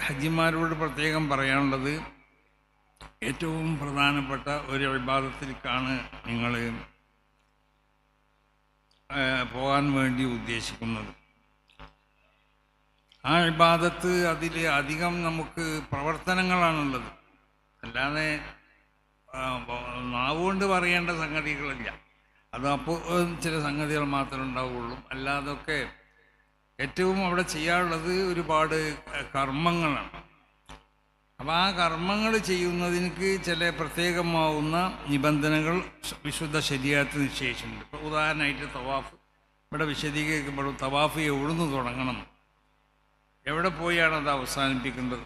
ഹജ്ജിമാരോട് പ്രത്യേകം പറയാനുള്ളത്, ഏറ്റവും പ്രധാനപ്പെട്ട ഒരു ഇബാദത്തിലേക്കാണ് നിങ്ങൾ പോകാൻ വേണ്ടി ഉദ്ദേശിക്കുന്നത്. ആ ഇബാദത്ത് അതിൽ അധികം നമുക്ക് പ്രവർത്തനങ്ങളാണുള്ളത്, അല്ലാതെ നാവുകൊണ്ട് പറയേണ്ട സംഗതികളില്ല. അത് അപ്പോൾ ചില സംഗതികൾ മാത്രമേ ഉണ്ടാവുകയുള്ളൂ. അല്ലാതൊക്കെ ഏറ്റവും അവിടെ ചെയ്യാനുള്ളത് ഒരുപാട് കർമ്മങ്ങളാണ്. അപ്പോൾ ആ കർമ്മങ്ങൾ ചെയ്യുന്നതിന് ചില പ്രത്യേകമാവുന്ന നിബന്ധനകൾ വിശുദ്ധ ശരീഅത്ത് നിശ്ചയിച്ചിട്ടുണ്ട്. ഇപ്പോൾ ഉദാഹരണമായിട്ട് തവാഫ്, ഇവിടെ വിശദീകരിക്കപ്പെടും. തവാഫ് എവിടുന്ന് തുടങ്ങണം, എവിടെ പോയാണ് അത് അവസാനിപ്പിക്കേണ്ടത്,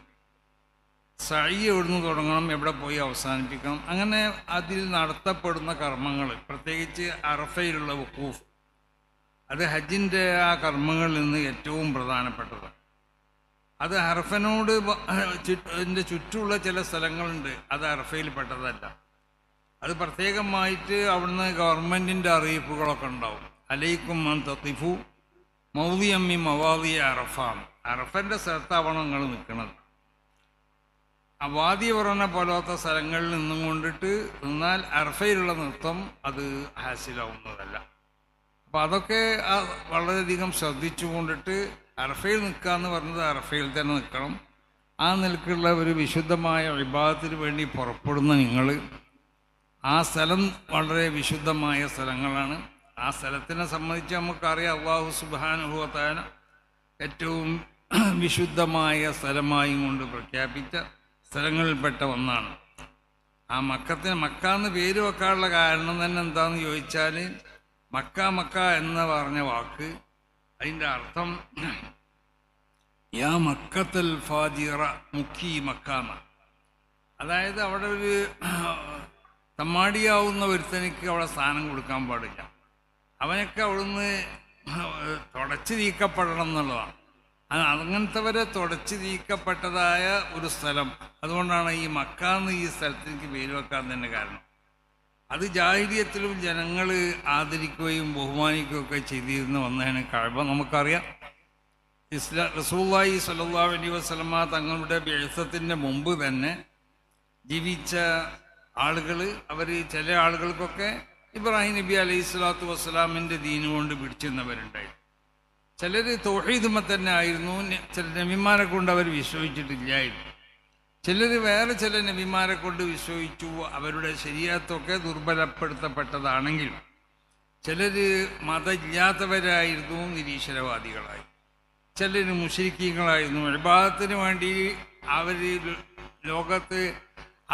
സഅയ് എവിടുന്ന് തുടങ്ങണം, എവിടെ പോയി അവസാനിപ്പിക്കണം, അങ്ങനെ അതിൽ നടത്തപ്പെടുന്ന കർമ്മങ്ങൾ, പ്രത്യേകിച്ച് അറഫയിലുള്ള വഖൂഫ്, അത് ഹജ്ജിൻ്റെ ആ കർമ്മങ്ങളിൽ നിന്ന് ഏറ്റവും പ്രധാനപ്പെട്ടതാണ്. അത് അറഫനോട് അതിൻ്റെ ചുറ്റുമുള്ള ചില സ്ഥലങ്ങളുണ്ട്, അത് അറഫയിൽ പെട്ടതല്ല. അത് പ്രത്യേകമായിട്ട് അവിടുന്ന് ഗവൺമെൻറ്റിൻ്റെ അറിയിപ്പുകളൊക്കെ ഉണ്ടാവും. അലൈക്കും അൻ തഖിഫു മൗദിഅൻ മിൻ മവാദിഇ അറഫ, അറഫൻ്റെ സ്ഥലത്താവണം നിങ്ങൾ നിൽക്കുന്നത്. വാദി പറഞ്ഞ പോലത്തെ സ്ഥലങ്ങളിൽ നിന്നും കൊണ്ടിട്ട് നിന്നാൽ അറഫയിലുള്ള നൃത്തം അത് ഹാസിലാവുന്നതല്ല. അപ്പം അതൊക്കെ വളരെയധികം ശ്രദ്ധിച്ചു കൊണ്ടിട്ട് അറഫയിൽ നിൽക്കുക എന്ന് പറഞ്ഞത് അറഫയിൽ തന്നെ നിൽക്കണം. ആ നിലക്കുള്ള ഒരു വിശുദ്ധമായ ഇബാദത്തിന് വേണ്ടി പുറപ്പെടുന്ന നിങ്ങൾ, ആ സ്ഥലം വളരെ വിശുദ്ധമായ സ്ഥലങ്ങളാണ്. ആ സ്ഥലത്തിനെ സംബന്ധിച്ച് നമുക്കറിയാം, അല്ലാഹു സുബ്ഹാനഹു വ തആല ഏറ്റവും വിശുദ്ധമായ സ്ഥലമായി കൊണ്ട് പ്രഖ്യാപിച്ച സ്ഥലങ്ങളിൽപ്പെട്ട ഒന്നാണ്. ആ മക്ക എന്ന് പേര് വെക്കാനുള്ള കാരണം തന്നെ എന്താണെന്ന് ചോദിച്ചാൽ, മക്ക എന്ന് പറഞ്ഞ വാക്ക് അതിൻ്റെ അർത്ഥം യാ മക്കത്തൽ ഫാജിറ മുക്കി മക്കാന്ന, അതായത് അവിടെ ഒരു തമ്മാടിയാവുന്ന ഒരുത്തനിക്ക് അവിടെ സ്ഥാനം കൊടുക്കാൻ പാടില്ല, അവനൊക്കെ അവിടുന്ന് തുടച്ചു നീക്കപ്പെടണം എന്നുള്ളതാണ്. അങ്ങനത്തെവരെ തുടച്ചു നീക്കപ്പെട്ടതായ ഒരു സ്ഥലം. അതുകൊണ്ടാണ് ഈ മക്കാന്ന് ഈ സ്ഥലത്തേക്ക് പേര് വെക്കാൻ തന്നെ കാരണം. അത് ജാഹിലിയത്തിലും ജനങ്ങൾ ആദരിക്കുകയും ബഹുമാനിക്കുകയൊക്കെ ചെയ്തിരുന്ന ഒന്നാണ് കഅബ. നമുക്കറിയാം, റസൂലുള്ളാഹി സ്വല്ലല്ലാഹു അലൈഹി വസല്ലമ തങ്ങളുടെ ബിഅ്സത്തിന്റെ മുമ്പ് തന്നെ ജീവിച്ച ആളുകൾ, അവർ ചില ആളുകൾക്കൊക്കെ ഇബ്രാഹിം നബി അലൈഹി സ്വലാത്തു വസ്സലാമിൻ്റെ ദീന് കൊണ്ട് പിടിച്ചിരുന്നവരുണ്ടായിരുന്നു. ചിലർ തൗഹീദുമ്മ തന്നെ ആയിരുന്നു, ചില നബിമാരെ കൊണ്ട് അവർ വിശ്വസിച്ചിട്ടില്ലായിരുന്നു. ചിലർ വേറെ ചില നബിമാരെ കൊണ്ട് വിശ്വസിച്ചു, അവരുടെ ശരീഅത്തൊക്കെ ദുർബലപ്പെടുത്തപ്പെട്ടതാണെങ്കിൽ. ചിലർ മതമില്ലാത്തവരായിരുന്നു, നിരീശ്വരവാദികളായി. ചിലർ മുശ്രിക്കീങ്ങളായിരുന്നു. ഇബാദത്തിന് വേണ്ടി അവർ ലോകത്ത്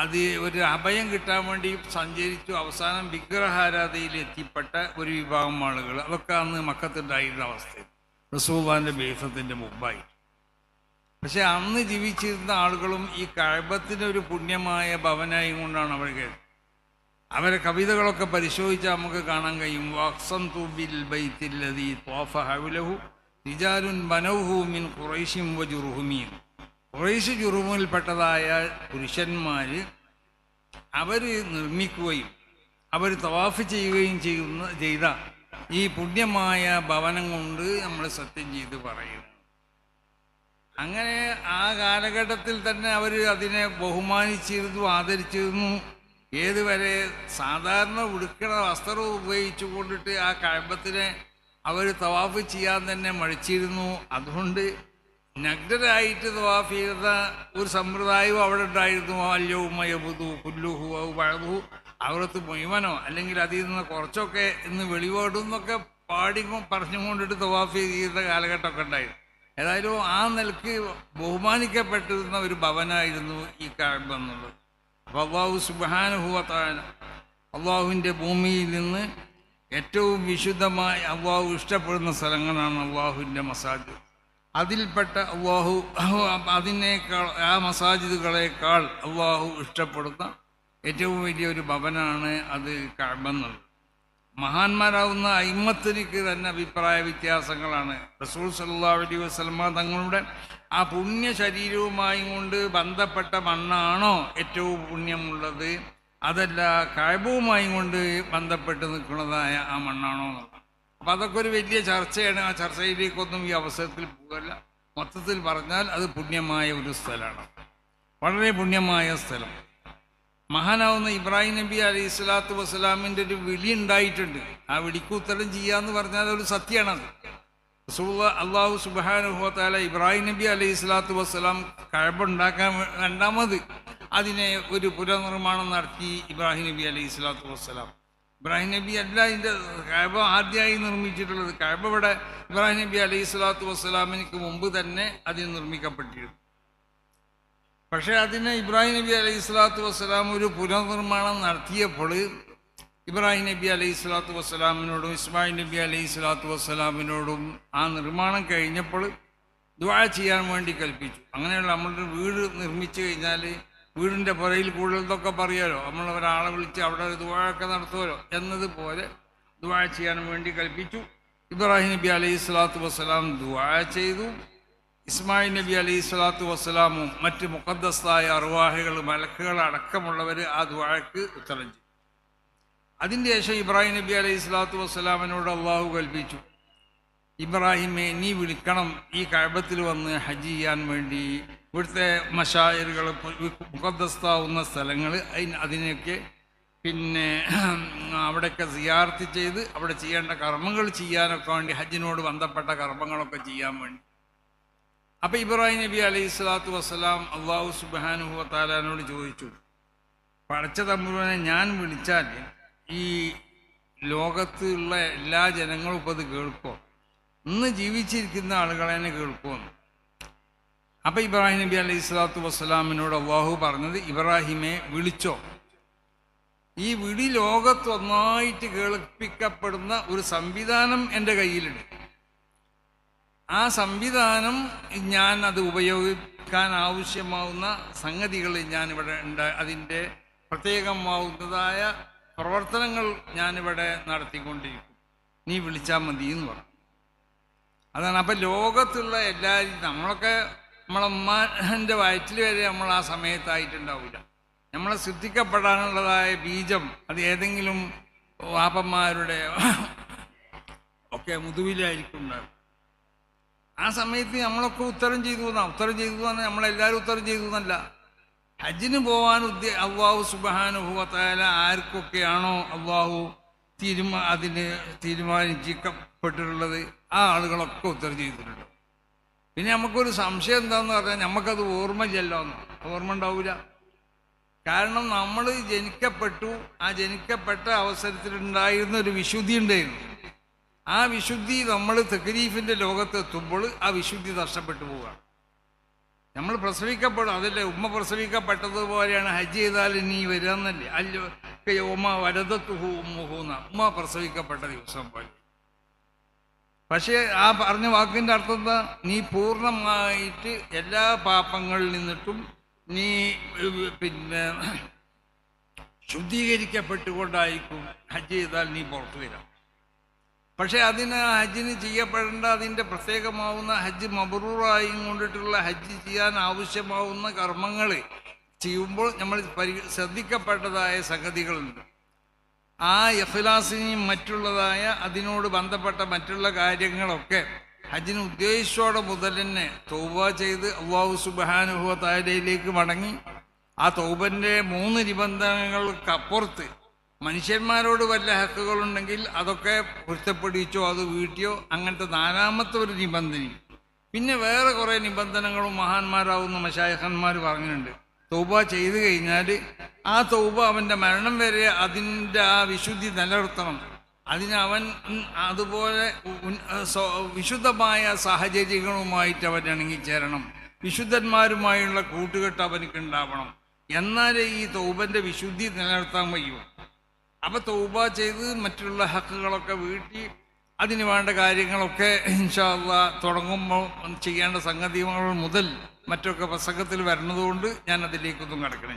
അത് ഒരു അഭയം കിട്ടാൻ വേണ്ടി സഞ്ചരിച്ചു. അവസാനം വിഗ്രഹാരാധനയിൽ എത്തിപ്പെട്ട ഒരു വിഭാഗം ആളുകൾ, അതൊക്കെ അന്ന് മക്കത്തുണ്ടായിരുന്ന അവസ്ഥ, റസൂലുള്ളാഹിന്റെ ബിഅ്സത്തിന്റെ മുമ്പായി. പക്ഷെ അന്ന് ജീവിച്ചിരുന്ന ആളുകളും ഈ കഅബത്തിന് ഒരു പുണ്യമായ ഭവനായി കൊണ്ടാണ് അവർ കേട്ടത്. അവരെ കവിതകളൊക്കെ പരിശോധിച്ചാൽ നമുക്ക് കാണാൻ കഴിയും. വഖ്സംതു ബിൽ ബൈത്തില്ലദീ ത്വാഫ ഹൗലഹു റിജാലുൻ ബനൗഹു മിൻ ഖുറൈശിൻ വജുർഹുമീൻ, ഖുറൈശ് ജുർഹുമിൽപ്പെട്ടതായ പുരുഷന്മാർ അവർ നിർമ്മിക്കുകയും അവർ തവാഫ് ചെയ്യുകയും ചെയ്ത ഈ പുണ്യമായ ഭവനം കൊണ്ട് നമ്മൾ സത്യം ചെയ്ത് പറയുന്നു. അങ്ങനെ ആ കാലഘട്ടത്തിൽ തന്നെ അവർ അതിനെ ബഹുമാനിച്ചിരുന്നു, ആദരിച്ചിരുന്നു. ഏതുവരെ സാധാരണ ഉടുക്കണ വസ്ത്രം ഉപയോഗിച്ചു കൊണ്ടിട്ട് ആ കഅബത്തിനെ അവർ തവാഫ് ചെയ്യാൻ തന്നെ മടിച്ചിരുന്നു. അതുകൊണ്ട് നഗ്നരായിട്ട് തവാഫ് ചെയ്ത ഒരു സമ്പ്രദായവും അവിടെ ഉണ്ടായിരുന്നു. അല്യവുമയബുദു കുല്ലുഹു ഔ ബഅദുഹു, അവിടത്ത് മുഴുവനോ അല്ലെങ്കിൽ അതിൽ നിന്ന് കുറച്ചൊക്കെ ഇന്ന് വെളിപാടുന്നൊക്കെ പറഞ്ഞുകൊണ്ടിട്ട് തവാഫ് ചെയ്ത കാലഘട്ടമൊക്കെ ഉണ്ടായിരുന്നു. ഏതായാലും ആ നിലക്ക് ബഹുമാനിക്കപ്പെട്ടിരുന്ന ഒരു ഭവനായിരുന്നു ഈ കഅബ എന്നുള്ളത്. അപ്പോൾ അല്ലാഹു സുബ്ഹാനഹു വ തആല അള്ളാഹുവിൻ്റെ ഭൂമിയിൽ നിന്ന് ഏറ്റവും വിശുദ്ധമായി അള്ളാഹു ഇഷ്ടപ്പെടുന്ന സ്ഥലങ്ങളാണ് അള്ളാഹുവിൻ്റെ മസാജിദ്. അതിൽപ്പെട്ട അള്ളാഹു അതിനേക്കാൾ, ആ മസാജിദുകളേക്കാൾ അള്ളാഹു ഇഷ്ടപ്പെടുന്ന ഏറ്റവും വലിയൊരു ഭവനാണ് അത് കഅബ എന്നുള്ളത്. മഹാന്മാരാവുന്ന അയിമ്മത്തിനിക്ക് തന്നെ അഭിപ്രായ വ്യത്യാസങ്ങളാണ്. റസൂൽ സല്ലല്ലാഹു അലൈഹി വസല്ലമ തങ്ങളുടെ ആ പുണ്യ ശരീരവുമായി കൊണ്ട് ബന്ധപ്പെട്ട മണ്ണാണോ ഏറ്റവും പുണ്യമുള്ളത്, അതല്ല കഅബവുമായി കൊണ്ട് ബന്ധപ്പെട്ട് നിൽക്കുന്നതായ ആ മണ്ണാണോ എന്നുള്ളത്. അപ്പം അതൊക്കെ ഒരു വലിയ ചർച്ചയാണ്. ആ ചർച്ചയിലേക്കൊന്നും ഈ അവസരത്തിൽ പോകല്ല. മൊത്തത്തിൽ പറഞ്ഞാൽ അത് പുണ്യമായ ഒരു സ്ഥലമാണ്, വളരെ പുണ്യമായ സ്ഥലം. മഹാനാവുന്ന ഇബ്രാഹിം നബി അലൈഹി സ്വലാത്തു വസ്സലാമിൻ്റെ ഒരു വിളി ഉണ്ടായിട്ടുണ്ട്. ആ വിളിക്ക് ഉത്തരം ചെയ്യാന്ന് പറഞ്ഞാൽ ഒരു സത്യമാണത്. അള്ളാഹു സുബ്ഹാനഹു വ തആല ഇബ്രാഹിം നബി അലൈഹി സ്വലാത്തു വസ്സലാം കഅബ ഉണ്ടാക്കാൻ രണ്ടാമത് അതിനെ ഒരു പുനർനിർമ്മാണം നടത്തി ഇബ്രാഹിം നബി അലൈഹി സ്വലാത്തു വസ്സലാം. ഇബ്രാഹിം നബി അല്ല ഇതിൻ്റെ കഅബ ആദ്യമായി നിർമ്മിച്ചിട്ടുള്ളത്. കഅബ ഇവിടെ ഇബ്രാഹിം നബി അലൈഹി സ്വലാത്തു വസ്സലാമിന് മുമ്പ് തന്നെ അതിന് നിർമ്മിക്കപ്പെട്ടിരുന്നു. പക്ഷേ അതിനെ ഇബ്രാഹിം നബി അലൈഹി സ്വലാത്തു വസ്സലാം ഒരു പുനർനിർമ്മാണം നടത്തിയപ്പോൾ ഇബ്രാഹിം നബി അലൈഹി സ്വലാത്തു വസ്സലാമിനോടും ഇസ്മായിൽ നബി അലൈഹി സ്വലാത്തു വസ്സലാമിനോടും ആ നിർമ്മാണം കഴിഞ്ഞപ്പോൾ ദുആ ചെയ്യാൻ വേണ്ടി കൽപ്പിച്ചു. അങ്ങനെയുള്ള നമ്മളൊരു വീട് നിർമ്മിച്ചു കഴിഞ്ഞാൽ വീടിൻ്റെ പുറയിൽ കൂടുതലൊക്കെ പറയാലോ, നമ്മൾ ഒരാളെ വിളിച്ച് അവിടെ ദുആയൊക്കെ നടത്തുമല്ലോ എന്നതുപോലെ ദുആ ചെയ്യാൻ വേണ്ടി കൽപ്പിച്ചു. ഇബ്രാഹിം നബി അലൈഹി സ്വലാത്തു വസ്സലാം ദുആ ചെയ്തു. ഇസ്മായിൽ നബി അലൈഹി സ്വലാത്തു വസ്സലാമും മറ്റ് മുഖദ്ദസായ അർവാഹികൾ മലക്കുകൾ അടക്കമുള്ളവർ ആ ദുആക്ക് ഉത്തരം ചെയ്തു. അതിൻ്റെ ശേഷം ഇബ്രാഹിം നബി അലൈഹി സ്വലാത്തു വസ്സലാമിനോട് അള്ളാഹു കൽപ്പിച്ചു, ഇബ്രാഹിമെ നീ വിളിക്കണം ഈ കഅബത്തിൽ വന്ന് ഹജ്ജ് ചെയ്യാൻ വേണ്ടി. ഇവിടുത്തെ മശായിറുകൾ മുഖദ്ദസാവുന്ന സ്ഥലങ്ങൾ അതിനെയൊക്കെ പിന്നെ അവിടെയൊക്കെ സിയാറത്ത് ചെയ്ത് അവിടെ ചെയ്യേണ്ട കർമ്മങ്ങൾ ചെയ്യാനൊക്കെ വേണ്ടി, ഹജ്ജിനോട് ബന്ധപ്പെട്ട കർമ്മങ്ങളൊക്കെ ചെയ്യാൻ വേണ്ടി. അപ്പം ഇബ്രാഹിം നബി അലൈഹി സ്വലാത്തു വസ്സലാം അള്ളാഹു സുബ്ഹാനഹു വ തആലയോട് ചോദിച്ചു, പടച്ച തമ്പുരാനെ ഞാൻ വിളിച്ചാൽ ഈ ലോകത്തുള്ള എല്ലാ ജനങ്ങളും ഇപ്പോൾ ഇത് കേൾക്കോ? ഇന്ന് ജീവിച്ചിരിക്കുന്ന ആളുകളെ കേൾക്കുമെന്ന്. അപ്പം ഇബ്രാഹിം നബി അലൈഹി സ്വലാത്തു വസ്സലാമിനോട് അള്ളാഹു പറഞ്ഞത്, ഇബ്രാഹിമെ വിളിച്ചോ, ഈ വിളി ലോകത്തൊന്നായിട്ട് കേൾപ്പിക്കപ്പെടുന്ന ഒരു സംവിധാനം എൻ്റെ കയ്യിലുണ്ട്. ആ സംവിധാനം ഞാൻ അത് ഉപയോഗിക്കാൻ ആവശ്യമാവുന്ന സംഗതികൾ ഞാനിവിടെ അതിൻ്റെ പ്രത്യേകമാവുന്നതായ പ്രവർത്തനങ്ങൾ ഞാനിവിടെ നടത്തിക്കൊണ്ടിരിക്കും, നീ വിളിച്ചാൽ മതി എന്ന് പറഞ്ഞു. അതാണ്. അപ്പം ലോകത്തുള്ള എല്ലാവരും, നമ്മളൊക്കെ നമ്മളമ്മൻ്റെ വയറ്റിൽ വരെ നമ്മൾ ആ സമയത്തായിട്ടുണ്ടാവില്ല. നമ്മളെ ശ്രദ്ധിക്കപ്പെടാനുള്ളതായ ബീജം അത് ഏതെങ്കിലും വാപ്പന്മാരുടെ ഒക്കെ മുതുവിലായിരിക്കും ഉണ്ടാകും. ആ സമയത്ത് നമ്മളൊക്കെ ഉത്തരം ചെയ്തു പറഞ്ഞാൽ നമ്മളെല്ലാവരും ഉത്തരം ചെയ്തു എന്നല്ല. ഹജ്ജിന് പോകാൻ അള്ളാഹു സുബ്ഹാനഹു വ തആല ആർക്കൊക്കെയാണോ അള്ളാഹു അതിന് തീരുമാനിക്കപ്പെട്ടിട്ടുള്ളത് ആ ആളുകളൊക്കെ ഉത്തരം ചെയ്തിട്ടുണ്ട്. പിന്നെ നമുക്കൊരു സംശയം എന്താണെന്ന് പറഞ്ഞാൽ നമുക്കത് ഓർമ്മയില്ലല്ലോ എന്ന്. ഓർമ്മ ഉണ്ടാവില്ല. കാരണം നമ്മൾ ജനിക്കപ്പെട്ടു, ആ ജനിക്കപ്പെട്ട അവസരത്തിലുണ്ടായിരുന്ന ഒരു വിശുദ്ധി ഉണ്ടായിരുന്നു. ആ വിശുദ്ധി നമ്മൾ തക്ലീഫിൻ്റെ ലോകത്തെത്തുമ്പോൾ ആ വിശുദ്ധി നഷ്ടപ്പെട്ടു പോവുകയാണ്. നമ്മൾ പ്രസവിക്കപ്പെടും, അതല്ലേ ഉമ്മ പ്രസവിക്കപ്പെട്ടതുപോലെയാണ് ഹജ്ജ് ചെയ്താൽ നീ വരാന്നല്ലേ. ഉമ്മ വരദത്തുഹു ഉമ്മുഹൂന്ന, ഉമ്മ പ്രസവിക്കപ്പെട്ട ദിവസം പോലെ. പക്ഷേ ആ പറഞ്ഞ വാക്കിൻ്റെ അർത്ഥം എന്താ? നീ പൂർണ്ണമായിട്ട് എല്ലാ പാപങ്ങളിൽ നിന്നിട്ടും നീ പിന്നെ ശുദ്ധീകരിക്കപ്പെട്ടുകൊണ്ടായിരിക്കും ഹജ്ജ് ചെയ്താൽ നീ പുറത്തു വരാം. പക്ഷെ അതിന് ഹജ്ജിന് ചെയ്യപ്പെടേണ്ട അതിൻ്റെ പ്രത്യേകമാവുന്ന ഹജ്ജ് മബ്റൂറായി കൊണ്ടിട്ടുള്ള ഹജ്ജ് ചെയ്യാൻ ആവശ്യമാവുന്ന കർമ്മങ്ങൾ ചെയ്യുമ്പോൾ നമ്മൾ ശ്രദ്ധിക്കപ്പെട്ടതായ സംഗതികളുണ്ട്. ആ ഇഖ്ലാസിനെയും മറ്റുള്ളതായ അതിനോട് ബന്ധപ്പെട്ട മറ്റുള്ള കാര്യങ്ങളൊക്കെ ഹജ്ജിന് ഉദ്ദേശിച്ചോടെ മുതൽ തന്നെ തൗബ ചെയ്ത് അല്ലാഹു സുബ്ഹാനഹു വ തആലയിലേക്ക് മടങ്ങി ആ തൗബൻ്റെ 3 നിബന്ധനകൾക്കപ്പുറത്ത് മനുഷ്യന്മാരോട് വല്ല ഹക്കുകളുണ്ടെങ്കിൽ അതൊക്കെ പൊരുത്തപ്പെടിച്ചോ അത് വീട്ടിയോ, അങ്ങനത്തെ 4ാമത്തെ ഒരു നിബന്ധനയും. പിന്നെ വേറെ കുറേ നിബന്ധനകളും മഹാന്മാരാവുന്ന മശായിഖന്മാർ പറഞ്ഞിട്ടുണ്ട്. തൗബ ചെയ്തു കഴിഞ്ഞാൽ ആ തൗബ അവൻ്റെ മരണം വരെ അതിൻ്റെ ആ വിശുദ്ധി നിലനിർത്തണം. അതിനവൻ അതുപോലെ വിശുദ്ധമായ സാഹചര്യങ്ങളുമായിട്ട് അവൻ ഇണങ്ങിച്ചേരണം, വിശുദ്ധന്മാരുമായുള്ള കൂട്ടുകെട്ട് അവനക്ക് ഉണ്ടാവണം. എന്നാലേ ഈ തൗബൻ്റെ വിശുദ്ധി നിലനിർത്താൻ കഴിയൂ. അപ്പം തൗബ ചെയ്ത് മറ്റുള്ള ഹക്കുകളൊക്കെ വീട്ടി അതിന് വേണ്ട കാര്യങ്ങളൊക്കെ ഇൻഷാ അല്ലാഹ് തുടങ്ങുമ്പോൾ ചെയ്യേണ്ട സംഗതികൾ മുതൽ മറ്റൊക്കെ പ്രസംഗത്തിൽ വരുന്നതുകൊണ്ട് ഞാൻ അതിലേക്കൊന്നും കടക്കണേ.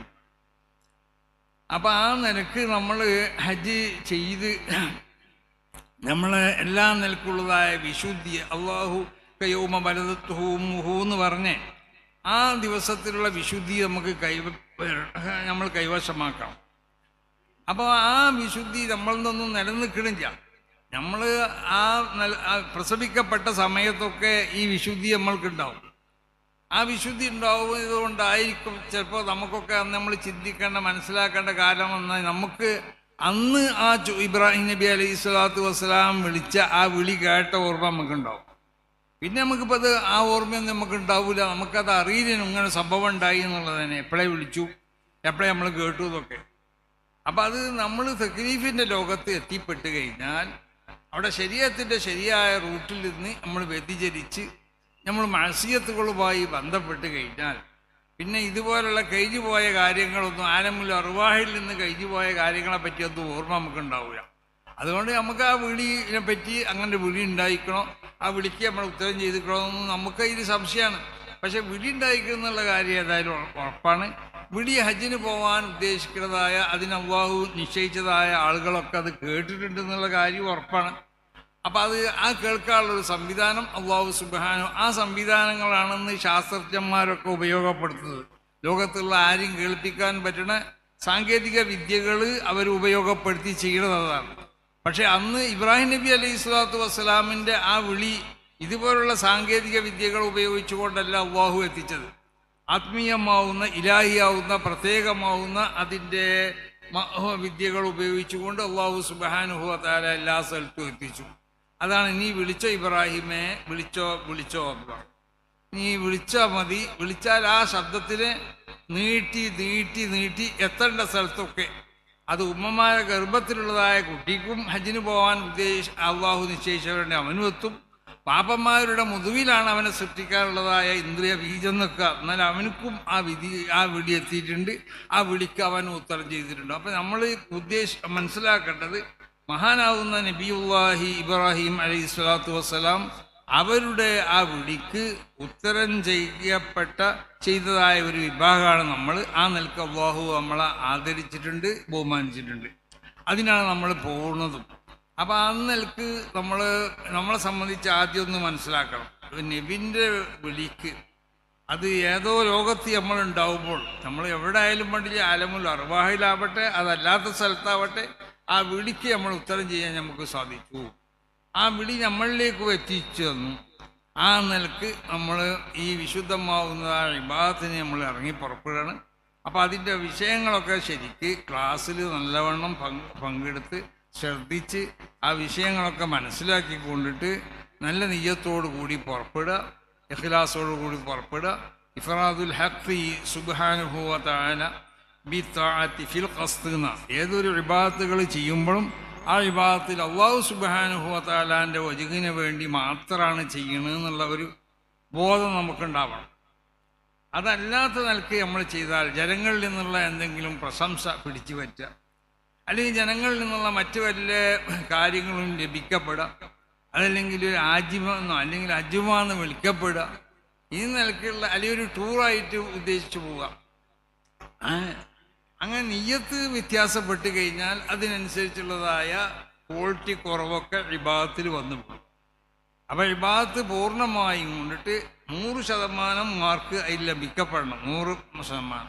അപ്പം ആ നിലക്ക് നമ്മൾ ഹജ്ജ് ചെയ്ത് നമ്മളെ എല്ലാ നിലക്കുള്ളതായ വിശുദ്ധി അല്ലാഹു യൗമ വലദത്തുഹു ഉമ്മുഹു എന്ന് പറഞ്ഞ് ആ ദിവസത്തിലുള്ള വിശുദ്ധി നമുക്ക് നമ്മൾ കൈവശമാക്കണം. അപ്പോൾ ആ വിശുദ്ധി നമ്മളിൽ നിന്നൊന്നും നിലനിൽക്കണില്ല. നമ്മൾ ആ പ്രസവിക്കപ്പെട്ട സമയത്തൊക്കെ ഈ വിശുദ്ധി നമ്മൾക്കുണ്ടാവും. ആ വിശുദ്ധി ഉണ്ടാവുന്നതുകൊണ്ടായിരിക്കും ചിലപ്പോൾ നമുക്കൊക്കെ അന്ന് നമ്മൾ ചിന്തിക്കേണ്ട മനസ്സിലാക്കേണ്ട കാലം വന്നാൽ നമുക്ക് അന്ന് ആ ഇബ്രാഹിം നബി അലൈഹി സ്വലാത്തു വസ്സലാം വിളിച്ച ആ വിളി കേട്ട ഓർമ്മ നമുക്കുണ്ടാവും. പിന്നെ നമുക്കിപ്പോൾ അത് ആ ഓർമ്മയൊന്നും നമുക്ക് ഉണ്ടാവില്ല, നമുക്കത് അറിയില്ല ഇങ്ങനെ സംഭവം ഉണ്ടായി എന്നുള്ളത് തന്നെ. എപ്പോഴേ വിളിച്ചു, എപ്പോഴേ നമ്മൾ കേട്ടു എന്നൊക്കെ. അപ്പം അത് നമ്മൾ തക്ലീഫിൻ്റെ ലോകത്ത് എത്തിപ്പെട്ട് കഴിഞ്ഞാൽ അവിടെ ശരീഅത്തിൻ്റെ ശരിയായ റൂട്ടിൽ നിന്ന് നമ്മൾ വ്യതിചരിച്ച് നമ്മൾ മഅസിയത്തുകളുമായി ബന്ധപ്പെട്ട് കഴിഞ്ഞാൽ പിന്നെ ഇതുപോലുള്ള കഴിഞ്ഞു പോയ കാര്യങ്ങളൊന്നും ആലമുൽ അർവാഹിൽ നിന്ന് കഴിഞ്ഞു പോയ കാര്യങ്ങളെ പറ്റിയൊന്നും ഓർമ്മ നമുക്കുണ്ടാവില്ല. അതുകൊണ്ട് നമുക്ക് ആ വിളിയെ പറ്റി അങ്ങനെ വിളി ഉണ്ടായിക്കണോ, ആ വിളിക്ക് നമ്മൾ ഉത്തരം ചെയ്തിക്കണമെന്ന് നമുക്ക് ഇതിൽ സംശയമാണ്. പക്ഷെ വിളി ഉണ്ടായിക്കുന്നുള്ള കാര്യം ഏതായാലും ഉറപ്പാണ്. വിളി ഹജ്ജിന് പോകാൻ ഉദ്ദേശിക്കുന്നതായ അതിന് അല്ലാഹു നിശ്ചയിച്ചതായ ആളുകളൊക്കെ അത് കേട്ടിട്ടുണ്ടെന്നുള്ള കാര്യം ഉറപ്പാണ്. അപ്പം അത് ആ കേൾക്കാനുള്ളൊരു സംവിധാനം അല്ലാഹു സുബ്ഹാനഹു ആ സംവിധാനങ്ങളാണെന്ന് ശാസ്ത്രജ്ഞന്മാരൊക്കെ ഉപയോഗപ്പെടുത്തുന്നത്. ലോകത്തുള്ള ആരും കേൾപ്പിക്കാൻ പറ്റുന്ന സാങ്കേതിക വിദ്യകൾ അവർ ഉപയോഗപ്പെടുത്തി ചെയ്യുന്നത് അതാണ്. പക്ഷെ അന്ന് ഇബ്രാഹിം നബി അലൈഹി സ്വലാത്തു വസ്സലാമിൻ്റെ ആ വിളി ഇതുപോലുള്ള സാങ്കേതിക വിദ്യകൾ ഉപയോഗിച്ചുകൊണ്ടല്ല അല്ലാഹു എത്തിച്ചത്. ആത്മീയമാവുന്ന ഇലാഹിയാവുന്ന പ്രത്യേകമാവുന്ന അതിൻ്റെ വിദ്യകൾ ഉപയോഗിച്ചുകൊണ്ട് അല്ലാഹു സുബ്ഹാനഹു വ തആല എല്ലാ സ്ഥലത്തും എത്തിച്ചു. അതാണ് നീ വിളിച്ചോ ഇബ്രാഹിമെ, വിളിച്ചോ എന്ന് പറഞ്ഞു. നീ വിളിച്ചാൽ മതി. വിളിച്ചാൽ ആ ശബ്ദത്തിന് നീട്ടി നീട്ടി നീട്ടി എത്തേണ്ട സ്ഥലത്തൊക്കെ അത് ഉമ്മമാരെ ഗർഭത്തിലുള്ളതായ കുട്ടിക്കും ഹജ്ജിന് പോകാൻ അല്ലാഹു നിശ്ചയിച്ചവരുടെ അവനും എത്തും. പാപ്പന്മാരുടെ മുതുവിലാണ് അവനെ സൃഷ്ടിക്കാനുള്ളതായ ഇന്ദ്രിയ ബീജം നിൽക്കുക. എന്നാൽ അവനക്കും ആ വിളി എത്തിയിട്ടുണ്ട്. ആ വിളിക്ക് അവൻ ഉത്തരം ചെയ്തിട്ടുണ്ട്. അപ്പം നമ്മൾ മനസ്സിലാക്കേണ്ടത് മഹാനാവുന്ന നബിയുല്ലാഹി ഇബ്രാഹിം അലൈഹി സ്വലാത്തു വസ്സലാം അവരുടെ ആ വിളിക്ക് ഉത്തരം ചെയ്തതായ ഒരു വിഭാഗമാണ് നമ്മൾ. ആ നിലക്ക് അല്ലാഹു നമ്മളെ ആദരിച്ചിട്ടുണ്ട്, ബഹുമാനിച്ചിട്ടുണ്ട്. അതിനാണ് നമ്മൾ പോകുന്നതും. അപ്പം ആ നിലക്ക് നമ്മളെ സംബന്ധിച്ച് ആദ്യം ഒന്ന് മനസ്സിലാക്കണം, നബിൻ്റെ വിളിക്ക് അത് ഏതോ ലോകത്ത് നമ്മളുണ്ടാവുമ്പോൾ നമ്മൾ എവിടെ ആയാലും വേണ്ടില്ല, ആലമുൽ അർവാഹിലാവട്ടെ അതല്ലാത്ത സ്ഥലത്താവട്ടെ, ആ വിളിക്ക് നമ്മൾ ഉത്തരം ചെയ്യാൻ നമുക്ക് സാധിച്ചു. ആ വിളി നമ്മളിലേക്ക് എത്തിച്ചു തന്നു. ആ നിലക്ക് നമ്മൾ ഈ വിശുദ്ധമാവുന്ന ഇബാദത്തിന് നമ്മൾ ഇറങ്ങി പുറപ്പെടുകയാണ്. അപ്പോൾ അതിൻ്റെ വിഷയങ്ങളൊക്കെ ശരിക്ക് ക്ലാസ്സിൽ നല്ലവണ്ണം പങ്കെടുത്ത് ശ്രദ്ധിച്ച് ആ വിഷയങ്ങളൊക്കെ മനസ്സിലാക്കി കൊണ്ടിട്ട് നല്ല നിയ്യത്തോടു കൂടി പുറപ്പെടുക, ഇഖ്ലാസോടു കൂടി പുറപ്പെടുക. ഇഫ്റാദുൽ ഹഖ് സുബ്ഹാനഹു വ തആല ബിത്താഅത്തി ഫിൽ ഖസ്ദ് എന്ന ഏതൊരു ഇബാദത്തുകൾ ചെയ്യുമ്പോഴും ആ ഇബാദത്തിൽ അല്ലാഹു സുബ്ഹാനഹു വ തആലാൻ്റെ വജ്ഹിന് വേണ്ടി മാത്രമാണ് ചെയ്യണമെന്നുള്ള ഒരു ബോധം നമുക്കുണ്ടാവണം. അതല്ലാത്ത നിലക്ക് നമ്മൾ ചെയ്താൽ ജനങ്ങളിൽ നിന്നുള്ള എന്തെങ്കിലും പ്രശംസ പിടിച്ചു പറ്റുക, അല്ലെങ്കിൽ ജനങ്ങളിൽ നിന്നുള്ള മറ്റു വല്ല കാര്യങ്ങളും ലഭിക്കപ്പെടുക, അതല്ലെങ്കിൽ ഒരു ആജിമെന്നോ അല്ലെങ്കിൽ അജുമാന്ന് വിളിക്കപ്പെടുക, ഈ നിലക്കുള്ള അല്ലെങ്കിൽ ഒരു ടൂറായിട്ട് ഉദ്ദേശിച്ചു പോവുക. അങ്ങനെ നിയ്യത്ത് വ്യത്യാസപ്പെട്ട് കഴിഞ്ഞാൽ അതിനനുസരിച്ചുള്ളതായ ക്വാളിറ്റി കുറവൊക്കെ ഇബാദത്തിൽ വന്നു പോകും. അപ്പം ഇബാദത്ത് പൂർണ്ണമായും കൊണ്ടിട്ട് 100% മാർക്ക് അതിൽ ലഭിക്കപ്പെടണം. 100%.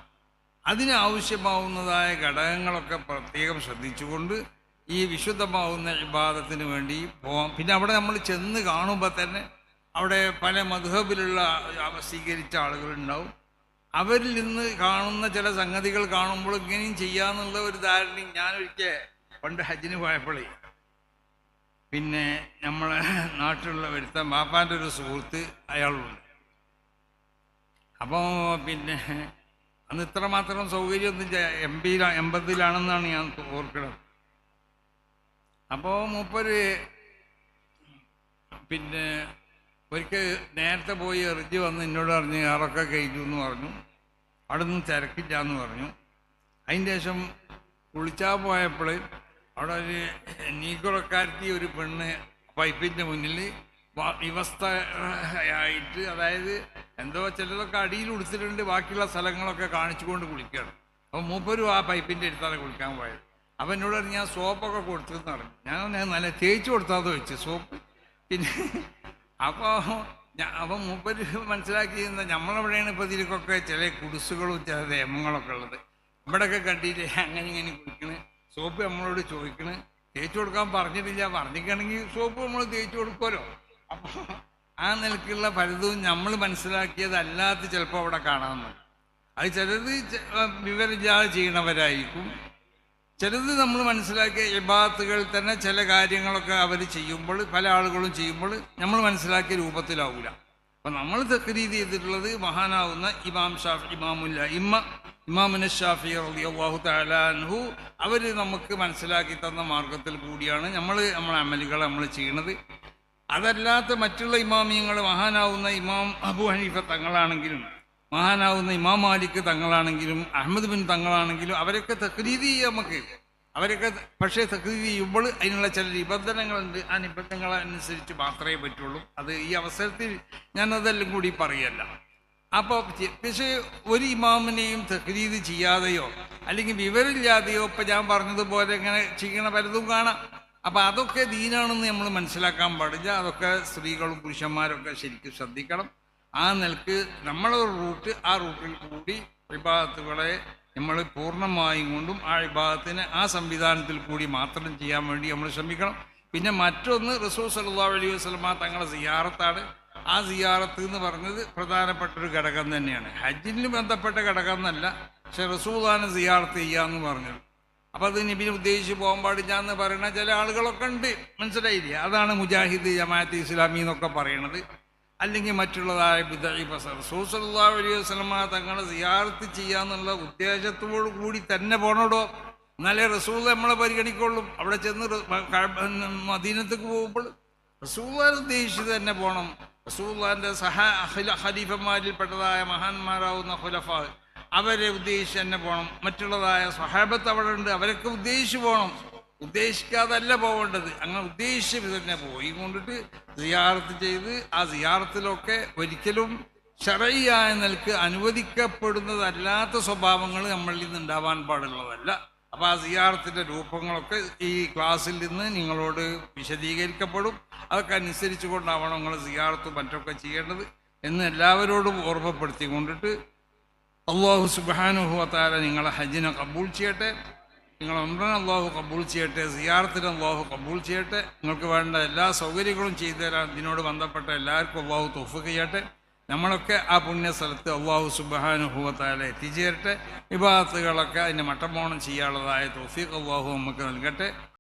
അതിനാവശ്യമാവുന്നതായ ഘടകങ്ങളൊക്കെ പ്രത്യേകം ശ്രദ്ധിച്ചുകൊണ്ട് ഈ വിശുദ്ധമാവുന്ന ഇബാദത്തിന് വേണ്ടി പോകാം. പിന്നെ അവിടെ നമ്മൾ ചെന്ന് കാണുമ്പോൾ തന്നെ അവിടെ പല മദ്ഹബിലുള്ള സ്വീകരിച്ച ആളുകളുണ്ടാവും. അവരിൽ നിന്ന് കാണുന്ന ചില സംഗതികൾ കാണുമ്പോൾ ഇങ്ങനെയും ചെയ്യാന്നുള്ള ഒരു ധാരണയും ഞാനൊരിക്കൽ പണ്ട് ഹജ്ജിന് പോയപ്പോഴേ പിന്നെ നമ്മളെ നാട്ടിലുള്ള വരുത്ത ബാപ്പാൻ്റെ ഒരു സുഹൃത്ത് അയാളുണ്ട്. അപ്പോൾ പിന്നെ അന്ന് ഇത്രമാത്രം സൗകര്യമൊന്നും 80-ലാണെന്നാണ് ഞാൻ ഓർക്കുന്നത്. അപ്പോൾ മൂപ്പര് പിന്നെ ഒരിക്കൽ നേരത്തെ പോയി എറിഞ്ഞ് വന്ന് എന്നോട് പറഞ്ഞ് ആറൊക്കെ കഴിഞ്ഞു എന്ന് പറഞ്ഞു. അവിടെ നിന്ന് തിരക്കില്ല എന്ന് പറഞ്ഞു. അതിൻ്റെ ശേഷം കുളിച്ചാൽ പോയപ്പോൾ അവിടെ ഒരു നീക്കുറക്കാരത്തി ഒരു പെണ്ണ് പൈപ്പിൻ്റെ മുന്നിൽ വ്യവസ്ഥയായിട്ട്, അതായത് എന്തോ ചിലതൊക്കെ അടിയിൽ ഉടുത്തിട്ടുണ്ട്, ബാക്കിയുള്ള സ്ഥലങ്ങളൊക്കെ കാണിച്ചുകൊണ്ട് കുളിക്കുകയാണ്. അപ്പോൾ മൂപ്പരും ആ പൈപ്പിൻ്റെ അടുത്താണ് കുളിക്കാൻ പോയത്. അപ്പം എന്നോട് പറഞ്ഞു ഞാൻ സോപ്പൊക്കെ കൊടുത്തെന്ന് പറഞ്ഞു. ഞാൻ നല്ല തേച്ച് കൊടുത്താന്ന് വെച്ച് സോപ്പ്. പിന്നെ അപ്പം മൂപ്പര് മനസ്സിലാക്കി നമ്മളെവിടെയാണ് ഇപ്പോൾ ഇതിലേക്കൊക്കെ ചില കുടിസുകളും ചില നിയമങ്ങളൊക്കെ ഉള്ളത്. ഇവിടെയൊക്കെ കണ്ടിട്ട് അങ്ങനെ ഇങ്ങനെ കുടിക്കണ്, സോപ്പ് നമ്മളോട് ചോദിക്കണ്, തേച്ച് കൊടുക്കാൻ പറഞ്ഞിട്ടില്ല, പറഞ്ഞിരിക്കുകയാണെങ്കിൽ സോപ്പ് നമ്മൾ തേച്ച് കൊടുക്കുമല്ലോ. അപ്പോൾ ആ നിലക്കുള്ള പലതും നമ്മൾ മനസ്സിലാക്കിയതല്ലാത്ത ചിലപ്പോൾ അവിടെ കാണാമെന്ന്. അത് ചിലത് വിവരമില്ലാതെ ചെയ്യണവരായിരിക്കും. ചിലത് നമ്മൾ മനസ്സിലാക്കിയ ഇബാദത്തുകൾ തന്നെ ചില കാര്യങ്ങളൊക്കെ അവർ ചെയ്യുമ്പോൾ, പല ആളുകളും ചെയ്യുമ്പോൾ നമ്മൾ മനസ്സിലാക്കിയ രൂപത്തിലാവില്ല. അപ്പം നമ്മൾ തഖ്രീദ് ചെയ്തിട്ടുള്ളത് മഹാനാവുന്ന ഇമാമുന ഷാഫി റളിയല്ലാഹു തആല അൻഹു അവർ നമുക്ക് മനസ്സിലാക്കി തന്ന മാർഗത്തിൽ കൂടിയാണ് നമ്മളെ അമലുകൾ നമ്മൾ ചെയ്യണത്. അതല്ലാത്ത മറ്റുള്ള ഇമാമിയങ്ങൾ, മഹാനാവുന്ന ഇമാം അബൂ ഹനീഫ തങ്ങളാണെങ്കിലും, മഹാനാവുന്ന ഇമാം മാലിക് തങ്ങളാണെങ്കിലും, അഹമ്മദ് ബിൻ തങ്ങളാണെങ്കിലും, അവരൊക്കെ തഖ്രീദ് ചെയ്യുക നമുക്ക്. അവരൊക്കെ പക്ഷേ തഖ്രീദ് ചെയ്യുമ്പോൾ അതിനുള്ള ചില നിബന്ധനകളുണ്ട്. ആ നിബന്ധനകൾ അനുസരിച്ച് മാത്രമേ പറ്റുള്ളൂ. അത് ഈ അവസരത്തിൽ ഞാനതെല്ലാം കൂടി പറയല്ല. അപ്പോൾ പക്ഷേ ഒരു ഇമാമിനെയും തഖ്രീദ് ചെയ്യാതെയോ അല്ലെങ്കിൽ വിവരമില്ലാതെയോ ഇപ്പം ഞാൻ പറഞ്ഞതുപോലെ ഇങ്ങനെ ചെയ്യണ പലതും കാണാം. അപ്പം അതൊക്കെ ദീനാണെന്ന് നമ്മൾ മനസ്സിലാക്കാൻ പാടില്ല. അതൊക്കെ സ്ത്രീകളും പുരുഷന്മാരൊക്കെ ശരിക്കും ശ്രദ്ധിക്കണം. ആ നിലക്ക് നമ്മളൊരു റൂട്ട്, ആ റൂട്ടിൽ കൂടി ഇബാദത്തുകളെ നമ്മൾ പൂർണ്ണമായും കൊണ്ടും ആ ഇബാദത്തിനെ ആ സംവിധാനത്തിൽ കൂടി മാത്രം ചെയ്യാൻ വേണ്ടി നമ്മൾ ശ്രമിക്കണം. പിന്നെ മറ്റൊന്ന് റസൂൽ സല്ലല്ലാഹു അലൈഹി വസല്ലമ തങ്ങളെ സിയാറത്താണ്. ആ സിയാറത്ത് എന്ന് പറഞ്ഞത് പ്രധാനപ്പെട്ടൊരു ഘടകം തന്നെയാണ്. ഹജ്ജിന് ബന്ധപ്പെട്ട ഘടകം എന്നല്ല, പക്ഷെ റസൂലുള്ളാഹിനെ സിയാറത്ത് ചെയ്യാന്ന് പറഞ്ഞത്. അപ്പം അത് നബിനെ ഉദ്ദേശിച്ച് പോകാൻ പാടില്ല എന്ന് പറയുന്ന ചില ആളുകളൊക്കെ ഉണ്ട്. മനസ്സിലായില്ലേ? അതാണ് മുജാഹിദ്, ജമാഅത്ത് ഇസ്ലാമി എന്നൊക്കെ പറയണത്. അല്ലെങ്കിൽ മറ്റുള്ളതായ ബിദ്അഈ റസൂൽ സല്ലല്ലാഹു അലൈഹി വസല്ലമ തങ്ങളെ സിയാറത്ത് ചെയ്യാന്നുള്ള ഉദ്ദേശത്തോടു കൂടി തന്നെ പോണോടോ, എന്നാലേ റസൂൽ നമ്മളെ പരിഗണിക്കുള്ളൂ. അവിടെ ചെന്ന് മദീനത്തേക്ക് പോകുമ്പോൾ റസൂലുള്ളാഹിനെ ഉദ്ദേശിച്ച് തന്നെ പോകണം. റസൂലുള്ളാഹിന്റെ ഖലീഫമാരിൽപ്പെട്ടതായ മഹാന്മാരാവുന്ന ഖുലഫാ അവരെ ഉദ്ദേശിച്ച് തന്നെ പോകണം. മറ്റുള്ളതായ സ്വഹാബത്ത് അവിടെ ഉണ്ട്, അവരൊക്കെ ഉദ്ദേശിച്ച് പോകണം. ഉദ്ദേശിക്കാതല്ല പോകേണ്ടത്. അങ്ങനെ ഉദ്ദേശിച്ച് തന്നെ പോയി കൊണ്ടിട്ട് സിയാറത്ത് ചെയ്ത് ആ സിയാറത്തിലൊക്കെ ഒരിക്കലും ശർഈയായ നിലക്ക് അനുവദിക്കപ്പെടുന്നതല്ലാത്ത സ്വഭാവങ്ങൾ നമ്മളിൽ നിന്ന് ഉണ്ടാവാൻ പാടുള്ളതല്ല. അപ്പോൾ ആ സിയാറത്തിൻ്റെ രൂപങ്ങളൊക്കെ ഈ ക്ലാസ്സിൽ നിന്ന് നിങ്ങളോട് വിശദീകരിക്കപ്പെടും. അതൊക്കെ അനുസരിച്ച് കൊണ്ടാവണം നിങ്ങൾ സിയാറത്തും മറ്റൊക്കെ ചെയ്യേണ്ടത് എന്ന് എല്ലാവരോടും ഓർമ്മപ്പെടുത്തി കൊണ്ടിട്ട് അല്ലാഹു സുബ്ഹാനഹു വ തആല നിങ്ങളെ ഹജ്ജിനെ കബൂൽ ചെയ്യട്ടെ, നിങ്ങളെ ഉംറനെ അല്ലാഹു കബൂൽ ചെയ്യട്ടെ, സിയാറത്തിനെ അല്ലാഹു കബൂൽ ചെയ്യട്ടെ. നിങ്ങൾക്ക് വേണ്ട എല്ലാ സൗകര്യങ്ങളും ചെയ്തു തരാൻ ഇതിനോട് ബന്ധപ്പെട്ട എല്ലാവർക്കും അല്ലാഹു തൗഫീഖ് ചെയ്യട്ടെ. നമ്മളൊക്കെ ആ പുണ്യ സ്ഥലത്ത് അല്ലാഹു സുബ്ഹാനഹു വ തആല എത്തിച്ചേരട്ടെ. ഇബാദത്തുകളൊക്കെ അതിൻ്റെ മട്ടമോണം ചെയ്യാനുള്ളതായ തൗഫീഖ് അല്ലാഹു നമുക്ക് നൽകട്ടെ.